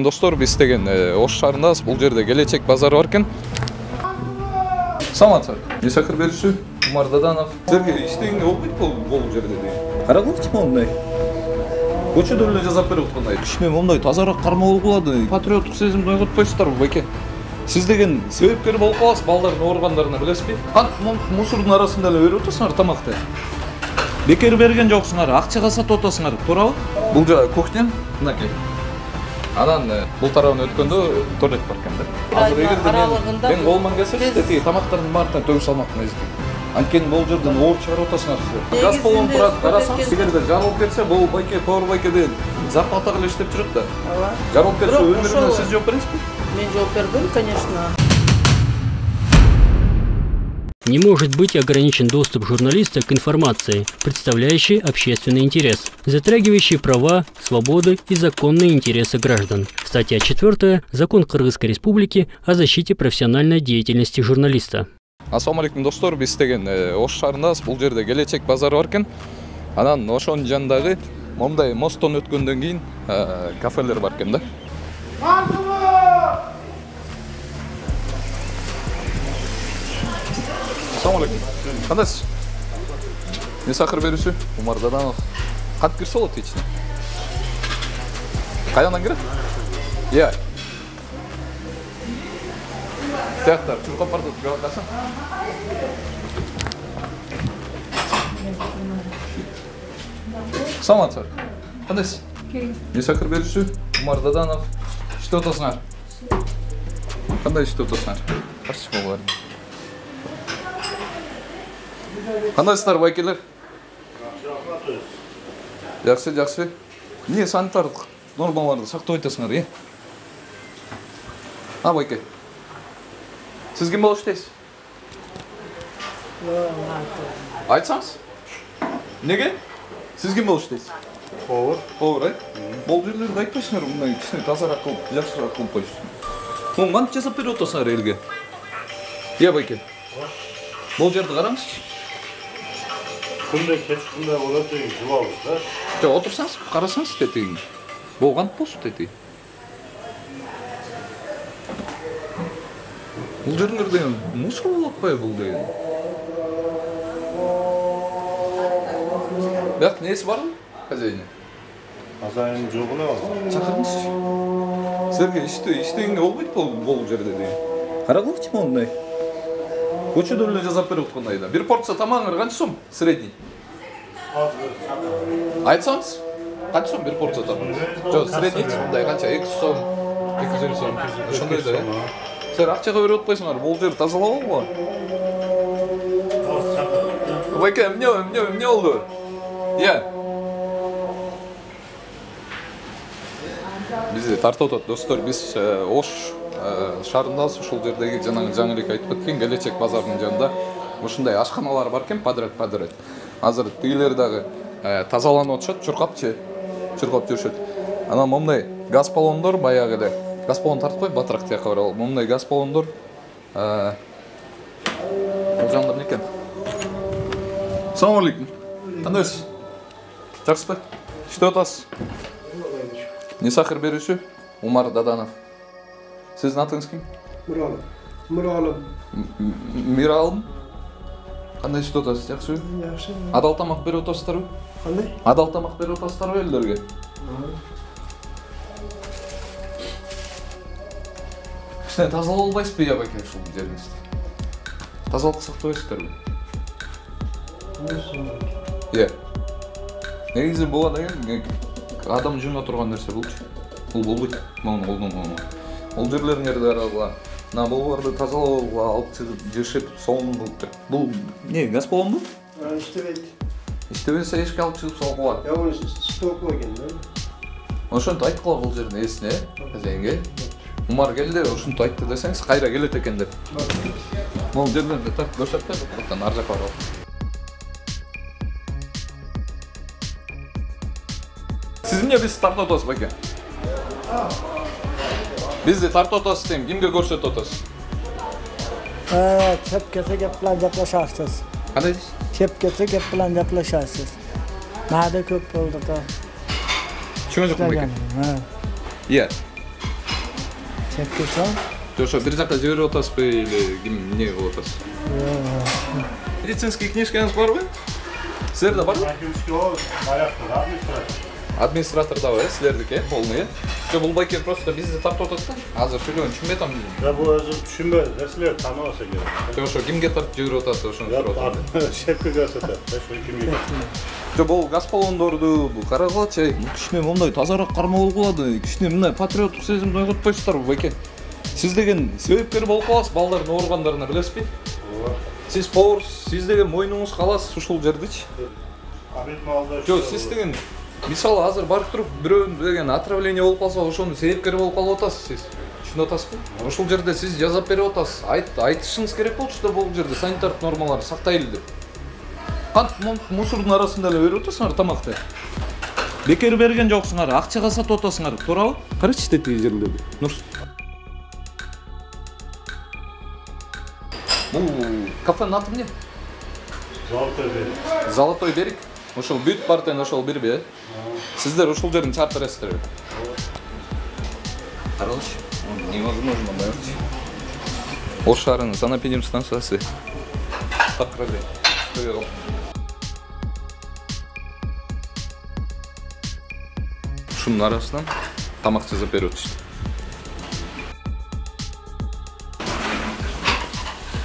Достор, биз деген Ош шаарындабыз. Бул жерде келечек базары бар экен. Саламатсыздар. Несакыр берүүсү Умар Даданов. Силерге иштегенге болбойт бул жерде деген. Карагылчы мондай. Көчөдө эле жазап берип аткандай. Кичине мондай тазараак кармалуу болот. Патриоттук сезимди ойготпойсуздарбы, байке? Сиз деген себепкер болуп каласыз, балдардын ооругандарына билесизби? Кант мусордун арасында эле берип атасыңар тамакты. Бекер берген жоксуңар, акчага сатып атасыңар, туурабы? Бул жагы кухня, мынакей. Анан бул тарабына өткөндө туалет бар экен да. Азыр эгерде мен колуман келсе, тиги тамактардын баардыгын төгүп салмакмын эзип. Анткени бул жерден оор чыгарып атасыңар сиздер. Газ баллон турат, карасаңыз, эгерде жарылып кетсе, бул байке, повар байке деген зарплата кылып иштеп жүрөт да. Жарылып кетсе өмүрүнө сиз жооп бересизби? Мен жооп бербейм, конечно. Не может быть ограничен доступ журналиста к информации, представляющей общественный интерес, затрагивающей права, свободы и законные интересы граждан. Статья 4. Закон Кыргызской Республики о защите профессиональной деятельности журналиста. Ассаламу алейкум, достор, биз деген Ош шаарындабыз. Бул жерде келечек базары бар экен. Анан ошонун жанындагы мондай мосттон өткөндөн кийин кафелер бар экен да. Ассаламу алейкум. Кандайсыз? Несакыр берүүсү Умар Даданов. Кат кирсе болот ичине. Кайдан кирет? Иә. Тияктар, чуркапарды жабасың. Саламатсыздар. Кандайсыз? Несакыр берүүсү Умар Даданов. Иштеп атасыңар? Кандай иштеп атасыңар? Каччы болгула. Кандайсыздар, байкелер? Жакшы, жакшы. Эмне санитардык нормаларды сактап атасыңар, э? Байке. Сиз ким болуп иштейсиз? Айтсаңыз? Неге? Сиз ким болуп иштейсиз? Повар. Повар, э? Бул жерлерди айтпайсыңар, мындай кичине тазараак кылып, жакшыраак кылып коюшсуң. Муну кантип жасап берип атасыңар элге? Байке. Бул жерди караңызчы. Күндө кечкинде болот деген жубабыз да. Жок, отурсаңыз, карасаңыз тетиги. Бул кантип болсун тетиги? Бул жердер деген мусор болуп атпайбы бул деген? Бияк несі барбы, хозяйны? Хозяйын жок эле азыр. Чакырыңызчы. Силерге иштегенге болбойт бул жерде деген. Карагылчы мондай. Көчөдө эле жазап берип аткандай да. Бир порция тамагыңар канча сом? Средний. Айтсаңыз, канча сом бир порция тамак? Жок, средний мындай канча? 200 сом, 250 сом. Ошондой да. Силер акчага берип атпайсыңар, бул жер тазалабалбы? Байке, эмне болду? Бизди тартып атат, достор. Биз Ош шаарындабыз, ушул жердеги жаңы элек айтып кеткен келечек базарынын жанында ушундай ашканалар бар экен, подряд. Азыр тигилер дагы тазаланып атышат, чуркап жүрүшөт. Анан мондай газ баллондор баягы эле. Газ баллон тартып кой, батыраак тияка баралы. Мондай газ баллондор бул жанда эмне экен? Ассаламу алейкум. Кандайсыз? Жакшысызбы? Иштеп атасыз? Несакыр берүүсү Умар Даданов. Сиздин атыңыз ким? Миралым. Кандай иштеп атасыз? Жакшыбы? Жакшы. Адал тамак берип атасыздарбы? Кандай? Адал тамак берип атасыздарбы элдерге? Кичине тазалап албайсызбы, байке, ушул жериңизди? Тазалык сактабайсыздарбы? Негизи буга деген адам жумга турган нерсе булчу. Бул болбойт. Муну колдонууга. Бул жерлеринерди карагыла. Буларды тазалоого алып чыгып жешип сонун. Бул эмне, газ баллонбу? İştebeydi. Иштебесе эшикке алып чыгып салгыла. Ya onu stokla eкен да. Ошентип айткыла бул жердин ээсине, хозяинге. Умар келди, ушинтип айтты десеңиз, кайра келет экен деп. Бул жерлерди так көрсөтпөй, бутан ар жакка барып. Сиз эмне бизди тартып атасыз, байке? Бизди тартып атасыз дейм, кимге көрсөтүп атасыз? Kep kese gep bilan gaplashasiz. Qanday deysiz? Kep kese gep bilan gaplashasiz. Nada ko'p bo'ldi da. Tushunib turibman. Ha. Iya. Çekti şu an. Ошо бир жакка жиберип атасызбы или ким эмне кылып атасыз? Медицинский книжкаңыз барбы? Силерде барбы? Администратор да бар, силердики, полный. Жо бул байкер просто бизди тартып атат да. Азыр сүйлөгөн түшүнбөй атам. Да бул азыр түшүнбөй, силер тааныбаса керек. Ошо кимге тартып жиберип атат ошону сурап атам. Шепкеге сатат, ошо кимге. Жо бул газ баллондорду карагылачы, кичине мындай тазараак кармоо болгулады, кичине мындай патриоттук сезимди ойготпойсуздарбы байке? Сиз деген себепкер болуп каласыз, балдардын ооругандарына билесизби? Ооба. Сиз поварсыз, сиз деген мойнуңуз каласыз ушул жердичи. Абет малда. Жо, сиз деген мисалы азыр барып туруп бирөө деген отравление болуп калса, ошонун себепкери болуп калып атасыз сиз. Түшүнүп атасызбы? Ушул жерде сиз жазап берип атасыз. Айтышыңыз керек болчу да бул жерде санитардык нормаларды сактайлы деп. Кантип мусордун арасында эле берип атасыңар тамакты. Бекер берген жоксуңар, акчага сатып атасыңар, туурабы? Карачы тетиги жерлерди. Нурс. Бул кафенин аты эмне? Золотой берик. Золотой берик. Ошол бүт партен ошол бирби, э? Сиздер ушул жерин чарт бересиздерби? Каралычы. Невозможно, байчы. Ош шаарынын санэпидем станциясы. Такырды. Ушунун арасынан тамак жасап берип атышты.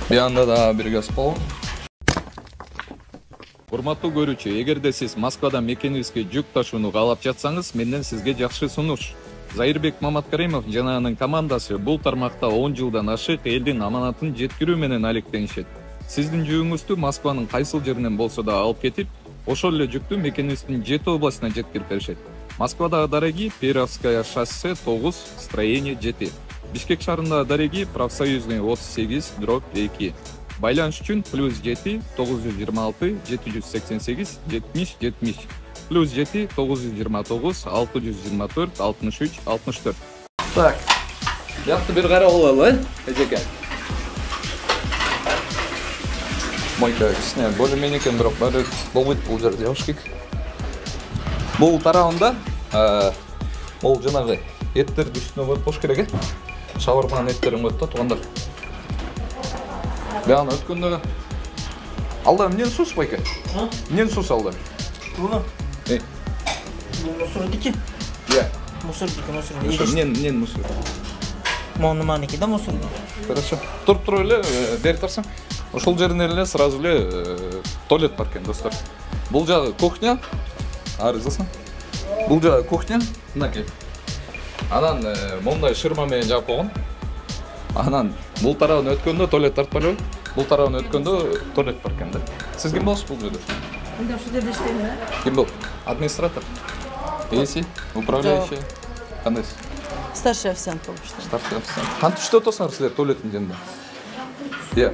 Бианда да бир газ баллон. Урматтуу көрүүчү, эгерде сиз Москвадан мекенибизге жүк ташууну каалап жатсаңыз, менден сизге жакшы сунуш. Заирбек Маматкаримов жана анын командасы бул тармакта 10 жылдан ашык элдин аманатын жеткирүү менен алектенишет. Сиздин жүгүңүздү Москванын кайсыл жеринен болсо да алып кетип, ошол эле жүктү мекенибиздин 7 областына жеткирип беришет. Москвада Дареги, Перовская шоссе 9, строение 7. Бишкек шаарында Дареги, профсоюзный 38/2. Байланыш үчүн +7 926 788 70 70 +7 929 624 63 64. Так. Бияқты бир карап алалы, эжеке. Мойка кичине более-менее экен, бирок баары болбойт бул жерде жабыш Бул тарабында бул жанагы эттерди үстүнө коюп коюш керек, э? Шаварманын эттерин коет да туугандар. Бияна өткөндө алда эмнени суус байке? Эмнени суус алда? Bunu. Mısır'daki. Ya. Mısır'daki. Эмнени мусор? Monumaniki da Mısır. Хорошо. Туруп эле бери тарсаң. Ошол жеринен эле сразу эле туалет бар экен, достор. Бул жагы кухня. Ары жазсаң. Бул жагы кухня. Мынакей. Анан мондай шырма менен жаап койгон. Анан бул тарабын өткөндө туалет тартып барбы? Бул тарабын өткөндө туалет бар экен да. Сиз ким болосуз бул жерде? Мен ошол жерде иштейм да. Ким бол? Администратор? Эси? Управляющий? Кандайсыз? Старший официант болуп иштейм. Старший официант. Кантип иштеп атасыңар силер туалеттин жанында? Иә.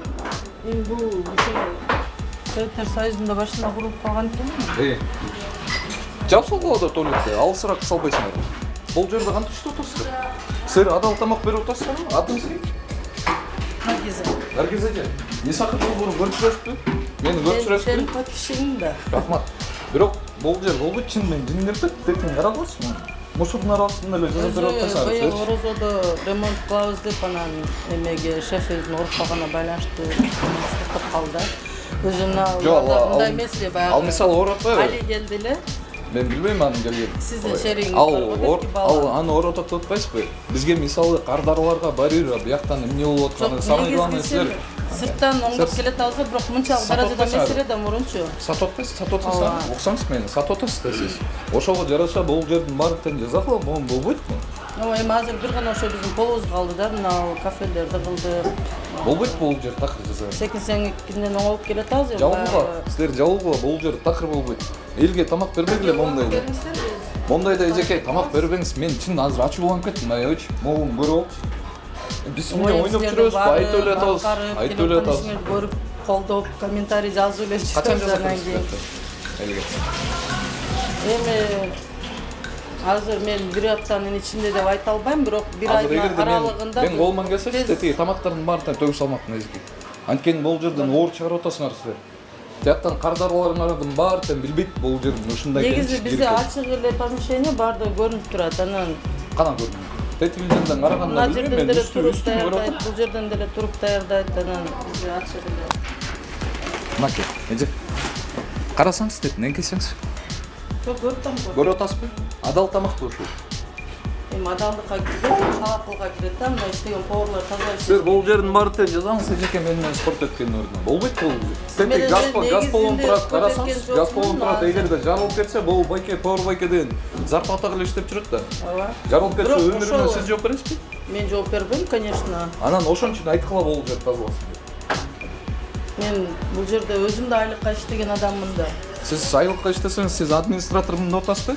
Эми бул Советтер Союзунда башында куруп калган экен. Жапсал болот туалетти, алысыраак салбайсыңар. Бул жерде кантип иштеп атасыздар? Силер адал тамак берип атасыздарбы? Атыңыз ким? Наргиза. Наргиза эже. Несакы долбоорун көрүп жүрөсүзбү? Мени көрүп жүрөсүзбү? Сенин подписчигиң да. Рахмат. Бирок бул жер болбойт чын мен жиндерпет детин карагылачы. Мусордун арасында эле жазып берип атасыңар. Баягы Орозодо ремонт кылабыз деп анан эмеге шеф өзүнүн урукпагына байланыштуу токтоп калды. Өзүнүн мындай эмес эле баягы. Ал мисалы ооротпайбы? Али келди эле. Мен билбейм анын келгенин. Сиздин шериңиз бар. Ал аны ооротуп атпайсызбы? Бизге мисалы кардарыларга барып, бияктан эмне болуп атканын самый главный силер. Сырттан оңдоп келет алса, бирок мынчалык даражада эмес эле да мурунчу. Сатып атпайсыз, сатып атасыз. Оксаңыз мени, сатып атасыз да сиз. Ошого жараша бул жердин баарын тең жазакыла, могу болбойтпу? Эми азыр бир гана ошо биздин колубуз калды да, мына кафелерди кылдык. Болбойт бул жер такыр жаза. Секин-секинден оңолуп келет азыр. Жалгыга, силер жалгыга бул жер такыр болбойт. Элге тамак бербегиле мондайда. Мондайда эжеке тамак бербеңиз, мен чын азыр ачууланып кеттим, аябыч. Могу көрүп алчы. Биз мындай ойноп жүрөбүз, айтып эле атабыз, айтып эле атабыз. Көрүп, колдоп, комментарий жазып эле жүрөбүз. Качан жазасыз? Элге. Эми азыр мен бир аптанын ичинде деп айта албайм, бирок бир айдын аралыгында мен колуман келсе тетиги тамактардын баарын төгүп салмакмын эзги. Анткени бул жерден оор чыгарып атасыңар силер. Тияктан кардарыларыңардын баарын билбейт бул жердин ушундай экенин. Негизи бизде ачык эле помещение баардыгы көрүнүп турат. Анан кана көрүнөт. тетилдерден караганда Мына билбейм жерден мен деле үстү туруп көрүп атам. даярдайт, бул жерден деле туруп даярдайт, анан бизге акча деле. Мынакей, эже. Карасаңыз деп, неңкесеңиз. Жок, көрүп атам го. Көрүп атасызбы? Адал тамактуу ушул. Эми адалдыкка кирет, халакылга кирет да, мына иштеген поварлар таза Сиз иштейт. бул жердин баарын тең жазаңыз, эжеке менен спорт эткенин ордуна. Болбойт бул. Сетек газ баллон турат, карасаңыз, газ баллон турат, эгерде жарылып кетсе, бул байке, повар байкеден зарплата кылып иштеп жүрөт да. Ооба. Жарылып кетсе, Бирок өмүрүнө ошол- сиз жооп бересизби? Мен жооп бербейм, конечно. Анан ошон үчүн айткыла болуп жатат тазаласын деп. Мен бул жерде өзүм да айлыкка иштеген адаммын да. Сиз айлыкка иштесеңиз, сиз администратормун деп атасызбы?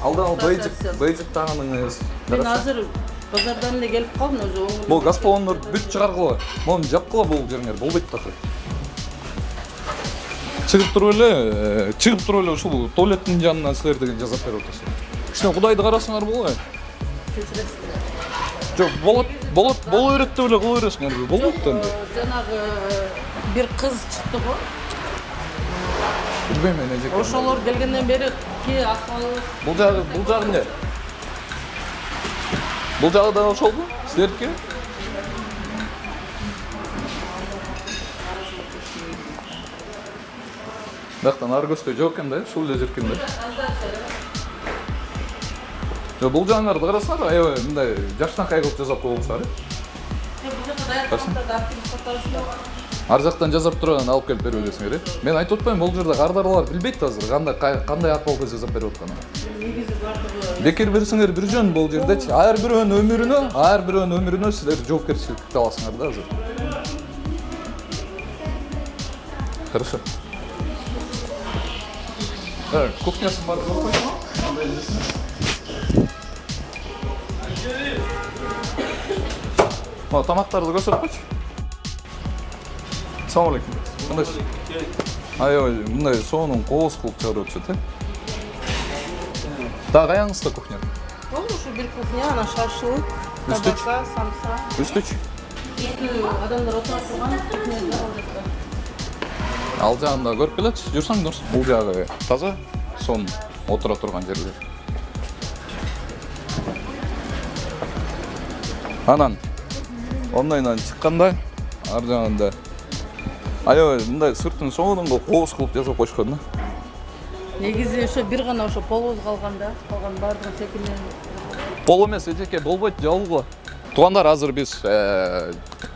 Алдан бейжик тагыныңыз. Мен азыр базардан эле келип калдым өзү оңой. Бул газ баллондорду бүт чыгаргыла. Муну жапкыла бул жериңер, болбойт такыр. Чыгып туруп эле ушул туалеттин жанынан силер деген жазап берип атасыздар. Кичине Кудайды карасаңар болбойбу? Кечиресиздер. Жок, боло берет деп эле кыла бересиңерби? Болбойт да энди. Жанагы бир кыз чыкты го. Билбейм мен эжеке. Ошолор келгенден бери ки акыбалыбыз Бул жагы эмне? Бул жагы да ошолбу? Силердики? Бактан ар көздөй жок экен да, ушул эле жеркен да. Жок, бул жагыңарды карасаңар, аябай мындай жакшынакай кылып жасап коюлсаар. бул жакта даярдыкта да активдүү сатасыздар. Ар жактан жасап туруп анан алып келип берип бересиңер, Мен айтып атпаймынбы, бул жерде кардарлар билбейт азыр кандай акыбалда жасап берип атканын. Негизи бардыгы Бекер берсеңер бир жөн бул жердечи. Ар бирөөнүн өмүрүнө силер жоопкерчиликти аласыңар да азыр. Хорошо. Кухнясы бар көрүп койсоң. Ма, тамактарды көрсөтүп койчу. Assalamu alaikum. Кандайсыз? Аябай мындай соонун кооз кылып чыгарып атышат, Да, каяңызда кухня? ушу бир кухня, анан шашлык, Үстүч. табака, самса. Үстүч. Адамдар отура турган кухня ал жакта. Ал жагында көрүп келатсыз, жүрсөң дұрыс. Бул жагы таза, сон отура турган жерлер. Анан ондайдан чыкканда ар жагында аябай мындай сыртын соонунга кооз кылып жасап койушкан да. Негизи ошо бир гана ошо полуз калган да, калган баардыгын секинен. Пол эмес, эжеке, болбойт, жабылгыла. Туугандар, азыр биз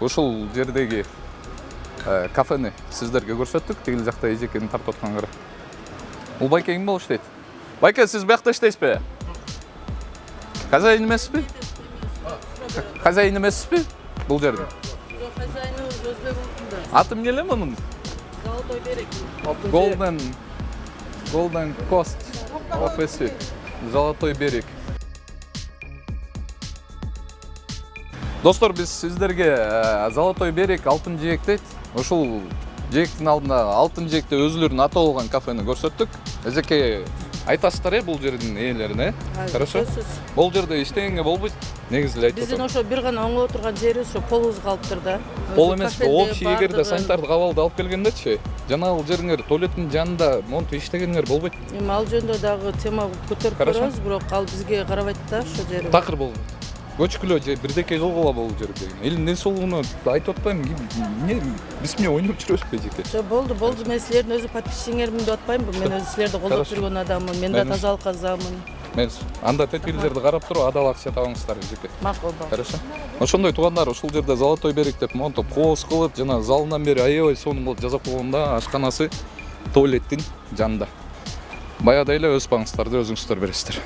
ушул жердеги кафени сиздерге көрсөттүк. Тигил жакта эжекени тартып атканга кара. Бул байке ким болуп иштейт? Байке, сиз биякта иштейсизби? Хозяин эмессизби? Хозяин эмессизби? Бул жердин. Жок, хозяиныбыз өзбек улутунда. Аты эмне эле мунун? Золотой берег. Golden Coast офиси. Золотой берег. Достор, биз сиздерге Золотой берег алтын жээк дейт. Ушул жээктин алдында алтын жээкте өзүлөрүнүн аты болгон кафени көрсөттүк. Эжеке айтасыздар бул жердин ээлерине. Хорошо? Бул жерде иштегенге болбойт. Негизи эле айтып Биздин атам. ошо бир гана оңоло турган жерибиз ошо полуз калыптыр да. Пол эмес, общий эгерде санитардык абалды алып келгендечи, жанагы жериңер туалеттин жанында монту иштегениңер болбойт. Эми ал жөнүндө дагы тема көтөрүп көрөбүз, бирок ал бизге карабайт да ошо жери. Такыр болбойт. Көчкүлө же бирдеке кылгыла бул жерде. Эл эмне солуну айтып атпайм, эмне биз менен ойноп жүрөбүзбү эжеке? Жок, болду. Мен силердин өзү подписчиңермин деп атпаймынбы? Мен өзү силерди колдоп жүргөн адаммын. Мен да тазалыкка заамын. Мен анда тетилдерди карап туруп адал акча табыңыздар эжеке. Макул. Хорошо. Ошондой туугандар, ушул жерде Золотой берег деп монтоп кооз кылып, жана залынан бери аябай сонун кылып жасап койгонда ашканасы туалеттин жанында. Баягыдай эле өз паңыңыздарды өзүңүздөр бересиздер.